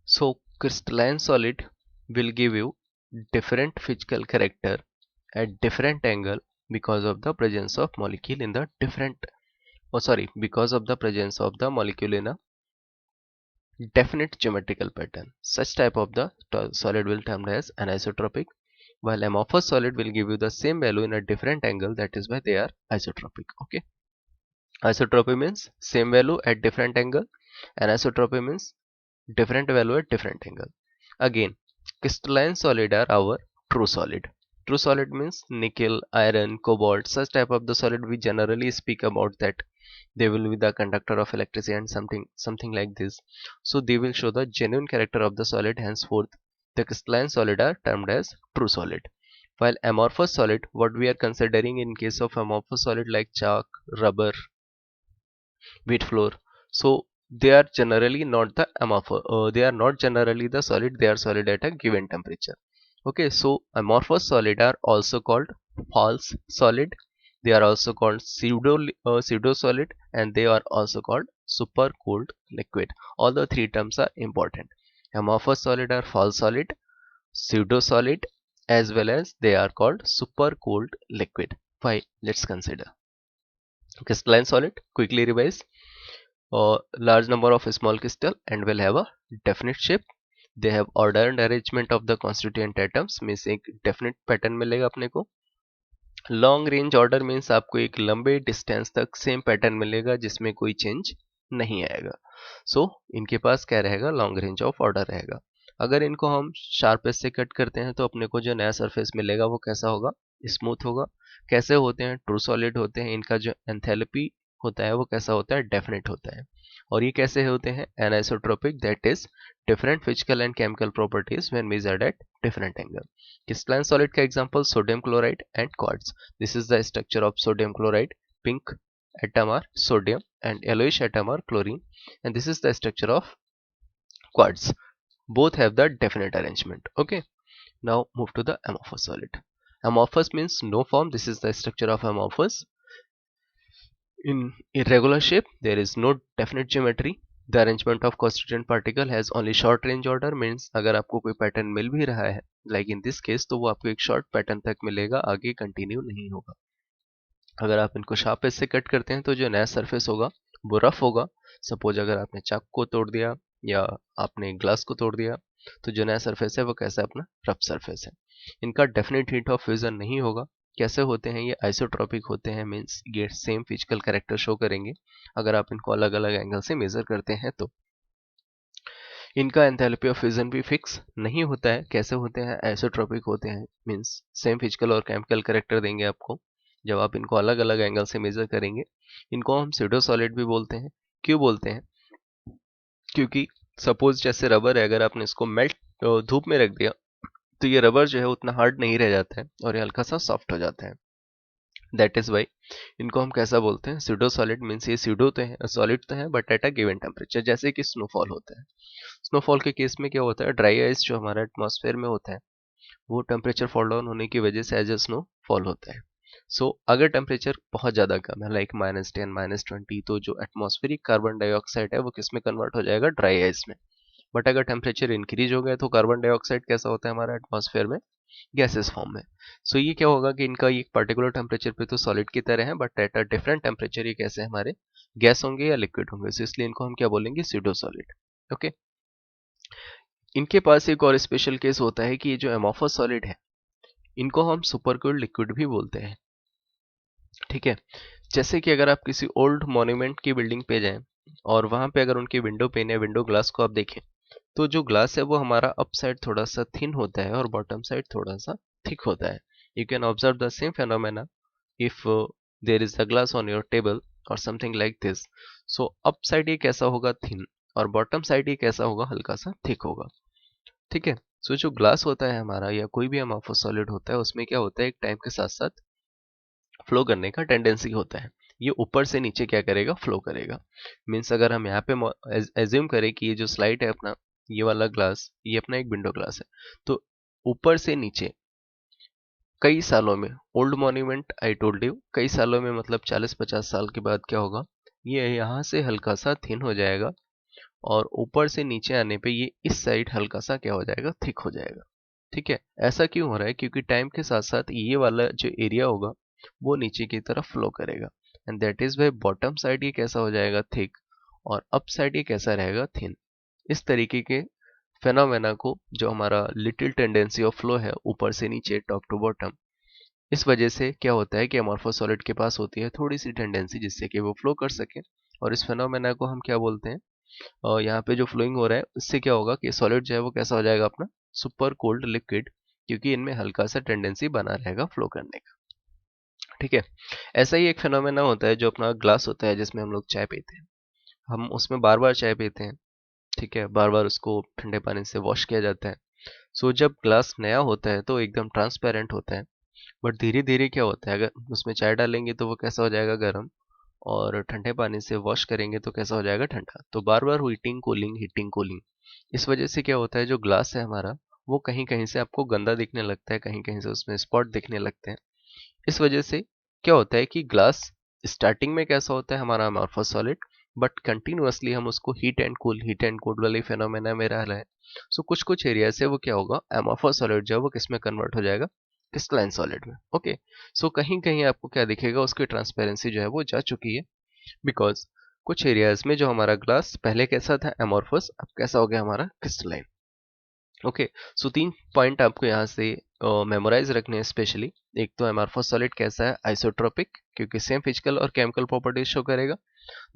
So crystalline solid will give you different physical character at different angle because of the presence of molecule in the because of the presence of the molecule in a definite geometrical pattern. Such type of the solid will termed as anisotropic, while amorphous solid will give you the same value in a different angle, that is why they are isotropic. Okay, isotropy means same value at different angle, anisotropy means different value at different angle. Again, crystalline solid are our true solid. True solid means nickel, iron, cobalt, such type of the solid we generally speak about, that they will be the conductor of electricity and something like this. So they will show the genuine character of the solid, henceforth the crystalline solid are termed as true solid. While amorphous solid, what we are considering in case of amorphous solid like chalk, rubber, wheat flour, so they are generally not the amorphous, they are not generally the solid, they are solid at a given temperature. Okay, so amorphous solid are also called false solid, they are also called pseudo solid, and they are also called super cooled liquid. All the three terms are important. Amorphous solid are false solid, pseudo solid, as well as they are called super cooled liquid. Why? Let's consider. Crystalline solid, quickly revise, a large number of small crystal and will have a definite shape. They have order and arrangement of the constituent atoms, means एक definite pattern मिलेगा अपने को. Long range order means आपको एक लंबे distance तक same pattern मिलेगा जिसमें कोई चेंज नहीं आएगा. सो इनके पास क्या रहेगा, लॉन्ग रेंज ऑफ ऑर्डर रहेगा. अगर इनको हम शार्प एज से कट करते हैं तो अपने को जो नया सरफेस मिलेगा वो कैसा होगा, स्मूथ होगा. कैसे होते हैं, ट्रू सॉलिड होते हैं. इनका जो एंथैल्पी होता है वो कैसा होता है, डेफिनेट होता है. और ये कैसे होते हैं, anisotropic, that is different physical and chemical properties when measured at different angle. Crystalline solid का example sodium chloride and quartz. This is the structure of sodium chloride. Pink atom are sodium and yellowish atom are chlorine, and this is the structure of quartz. Both have the definite arrangement. Okay, now move to the amorphous solid. Amorphous means no form. This is the structure of amorphous. In irregular shape, there is no definite geometry. The arrangement of constituent particle has only short range order, means अगर आपको कोई pattern मिल भी रहा है like in this case, तो वो आपको एक शॉर्ट पैटर्न तक मिलेगा, आगे कंटिन्यू नहीं होगा. अगर आप इनको शार्प एज से कट करते हैं तो जो नया सरफेस होगा वो रफ होगा. सपोज अगर आपने चाकू को तोड़ दिया या आपने ग्लास को तोड़ दिया, तो जो नया सरफेस है वो कैसा अपना रफ सरफेस है. इनका डेफिनेट हीट ऑफ फ्यूजन नहीं होगा. कैसे होते हैं ये, आइसोट्रॉपिक होते हैं, मीन्स ये सेम फिजिकल कैरेक्टर शो करेंगे अगर आप इनको अलग अलग एंगल से मेजर करते हैं तो. इनका एंथैल्पी ऑफ फ्यूजन भी फिक्स नहीं होता है. कैसे होते हैं, आइसोट्रॉपिक होते हैं, मीन्स सेम फिजिकल और केमिकल कैरेक्टर देंगे आपको जब आप इनको अलग अलग एंगल से मेजर करेंगे. इनको हम स्यूडो सॉलिड भी बोलते हैं. क्यों बोलते हैं, क्योंकि सपोज जैसे रबर है, अगर आपने इसको मेल्ट धूप में रख दिया तो ये रबर जो है उतना हार्ड नहीं रह जाता है और ये हल्का सा सॉफ्ट हो जाता है. दैट इज वाई इनको हम कैसा बोलते हैं, स्यूडो सॉलिड. मीन्स ये स्यूडो तो है, सॉलिड तो है, but at a given temperature. जैसे कि स्नोफॉल होता है. स्नोफॉल के केस में क्या होता है, ड्राई आइस जो हमारे एटमॉस्फेयर में होता है वो टेम्परेचर फॉल डाउन होने की वजह से एज अ स्नो फॉल होता है. सो अगर टेम्परेचर बहुत ज़्यादा कम है लाइक -10 -20, तो जो एटमॉस्फेरिक कार्बन डाइऑक्साइड है वो किस में कन्वर्ट हो जाएगा, ड्राई आइस में. बट अगर टेम्परेचर इंक्रीज हो गया तो कार्बन डाइऑक्साइड कैसा होता है हमारा एटमॉस्फेयर में, गैसेस फॉर्म में. सो ये क्या होगा कि इनका एक पर्टिकुलर टेम्परेचर पे तो सॉलिड की तरह है, but at a different temperature ये कैसे हमारे गैस होंगे या लिक्विड होंगे. सो इसलिए इनको हम क्या बोलेंगे, स्यूडो सॉलिड. ओके, इनके पास एक और स्पेशल केस होता है कि ये जो एमोफस सॉलिड है इनको हम सुपरकूल्ड लिक्विड भी बोलते हैं. ठीक है, जैसे कि अगर आप किसी ओल्ड मॉन्यूमेंट की बिल्डिंग पे जाएं और वहां पे अगर उनकी विंडो पेन या विंडो ग्लास को आप देखें तो जो ग्लास है वो हमारा अप साइड थोड़ा सा थिन होता है और बॉटम साइड थोड़ा सा थिक होता है. You can observe the same phenomena if there is the glass on your table or something like this. So up side ये कैसा होगा, थिन, और बॉटम साइड ये कैसा होगा, हल्का सा थिक होगा. ठीक है, सो जो ग्लास होता है हमारा या कोई भी अमॉर्फस सॉलिड होता है उसमें क्या होता है, एक टाइम के साथ साथ फ्लो करने का टेंडेंसी होता है. ये ऊपर से नीचे क्या करेगा, फ्लो करेगा. मीन्स अगर हम यहाँ पे एज्यूम करें कि ये जो स्लाइड है अपना, ये वाला ग्लास, ये अपना एक विंडो ग्लास है, तो ऊपर से नीचे कई सालों में, old monument I told you, कई सालों में मतलब 40-50 साल के बाद क्या होगा, ये यहाँ से हल्का सा थिन हो जाएगा और ऊपर से नीचे आने पे ये इस साइड हल्का सा क्या हो जाएगा, थिक हो जाएगा। ठीक है, ऐसा क्यों हो रहा है, क्योंकि टाइम के साथ साथ ये वाला जो एरिया होगा वो नीचे की तरफ फ्लो करेगा, and that is why bottom side ये कैसा हो जाएगा, थिक, और अप साइड ये कैसा रहेगा, थिन। इस तरीके के फेनोमेना को, जो हमारा लिटिल टेंडेंसी ऑफ फ्लो है ऊपर से नीचे, टॉप टू बॉटम, इस वजह से क्या होता है कि अमॉर्फस सॉलिड के पास होती है थोड़ी सी टेंडेंसी जिससे कि वो फ्लो कर सके, और इस फेनोमेना को हम क्या बोलते हैं, और यहाँ पे जो फ्लोइंग हो रहा है उससे क्या होगा कि सॉलिड जो है वो कैसा हो जाएगा अपना, सुपर कोल्ड लिक्विड, क्योंकि इनमें हल्का सा टेंडेंसी बना रहेगा फ्लो करने का। ठीक है, ऐसा ही एक फेनोमेना होता है जो अपना ग्लास होता है जिसमें हम लोग चाय पीते हैं, हम उसमें बार बार चाय पीते हैं। ठीक है, बार बार उसको ठंडे पानी से वॉश किया जाता है। सो जब ग्लास नया होता है तो एकदम ट्रांसपेरेंट होता है, बट धीरे धीरे क्या होता है, अगर उसमें चाय डालेंगे तो वो कैसा हो जाएगा, गर्म, और ठंडे पानी से वॉश करेंगे तो कैसा हो जाएगा, ठंडा। तो बार बार हीटिंग कूलिंग, इस वजह से क्या होता है, जो ग्लास है हमारा वो कहीं कहीं से आपको गंदा दिखने लगता है, कहीं कहीं से उसमें स्पॉट दिखने लगते हैं। इस वजह से क्या होता है कि ग्लास स्टार्टिंग में कैसा होता है हमारा अमॉर्फस सॉलिड, बट कंटिन्यूअसली हम उसको हीट एंड कूल वाले फेनोमेना में रह रहे हैं। सो कुछ कुछ एरिया से वो क्या होगा, अमॉर्फस सॉलिड जो है वो किस में कन्वर्ट हो जाएगा, क्रिस्टलाइन सॉलिड में। ओके, सो कहीं कहीं आपको क्या दिखेगा, उसकी ट्रांसपेरेंसी जो है वो जा चुकी है, बिकॉज कुछ एरियाज में जो हमारा ग्लास पहले कैसा था अमॉर्फस, अब कैसा हो गया हमारा क्रिस्टलाइन। ओके, सो 3 पॉइंट आपको यहाँ से मेमोराइज रखने हैं स्पेशली। एक तो अमॉर्फस सॉलिड कैसा है, आइसोट्रोपिक, क्योंकि सेम फिजिकल और केमिकल प्रॉपर्टीज शो करेगा।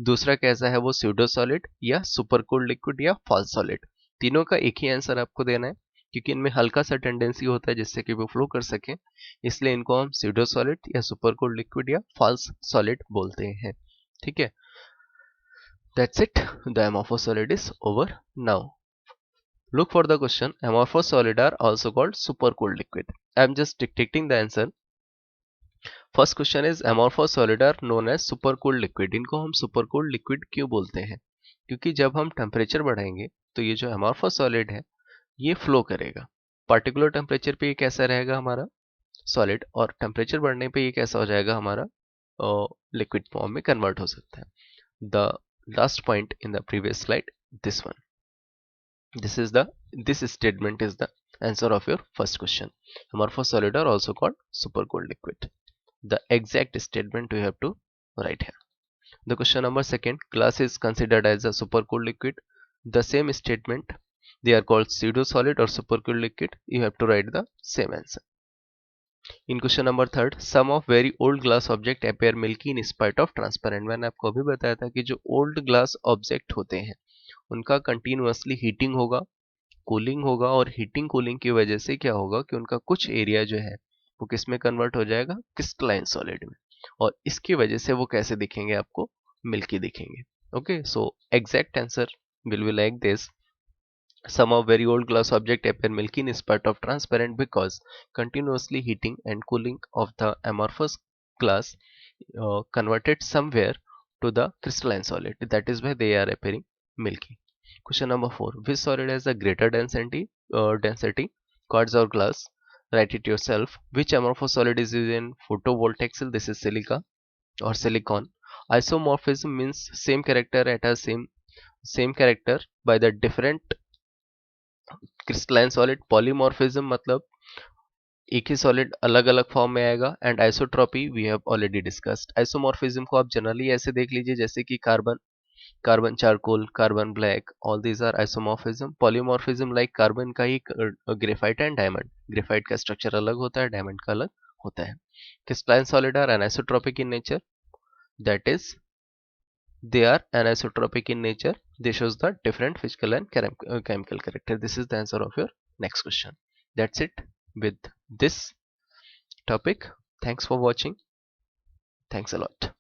दूसरा कैसा है वो, स्यूडो सॉलिड या सुपर कूल्ड लिक्विड या फॉल्स सॉलिड। तीनों का एक ही आंसर आपको देना है, क्योंकि इनमें हल्का सा टेंडेंसी होता है जिससे कि वो फ्लो कर सके, इसलिए इनको हम स्यूडो सॉलिड या सुपर कूल्ड लिक्विड या फॉल्स सॉलिड बोलते हैं। ठीक है, that's it, the amorphous solid is over now. Look for the question. Amorphous solid are also called supercooled liquid. I am just dictating the answer. First question is amorphous solid are known as supercooled liquid. इनको हम supercooled liquid क्यों बोलते हैं? क्योंकि जब हम temperature बढ़ाएंगे तो ये जो amorphous solid है ये फ्लो करेगा। पर्टिकुलर टेम्परेचर पे ये कैसा रहेगा हमारा सॉलिड, और टेम्परेचर बढ़ने पे ये कैसा हो जाएगा हमारा लिक्विड फॉर्म में कन्वर्ट हो सकता है। The last point in the previous slide, this one, this statement is the answer of your first question. Amorphous solid are also called supercooled liquid. The exact statement you have to write here. The question number second, glass is considered as a supercooled liquid. The same statement, they are called pseudo solid or supercooled liquid. You have to write the same answer. In question number third, some of very old glass object appear milky in spite of transparent. मैंने आपको अभी बताया था कि जो old glass object होते हैं उनका कंटिन्यूअसली हीटिंग होगा, कूलिंग होगा, और हीटिंग कूलिंग की वजह से क्या होगा कि उनका कुछ एरिया जो है वो किस में कन्वर्ट हो जाएगा, क्रिस्टलाइन सॉलिड में, और इसकी वजह से वो कैसे दिखेंगे, आपको मिल्की दिखेंगे। Okay, so exact answer will be like this. Some of very old glass objects appear milky in spite of transparent because continuously heating and cooling of the amorphous glass converted somewhere to the crystalline solid. That is why they are appearing milky. Question number 4. Which solid has a greater density? Quartz or glass? Write it yourself. Which amorphous solid is used in photovoltaic cell? This is silica or silicon. Isomorphism means same character at a same character by the different crystalline solid. Polymorphism मतलब एक ही solid अलग अलग form में आएगा, and isotropy we have already discussed. Isomorphism को आप generally ऐसे देख लीजिए जैसे कि carbon, carbon charcoal, carbon black, all these are isomorphism. Polymorphism like carbon का ही ग्रेफाइट एंड डायमंड, ग्रेफाइट का स्ट्रक्चर अलग होता है, डायमंड का अलग होता है। Crystalline solid are anisotropic in nature, that is they are anisotropic in nature. This shows the different physical and chemical character. This is the answer of your next question. That's it with this topic. Thanks for watching. Thanks a lot.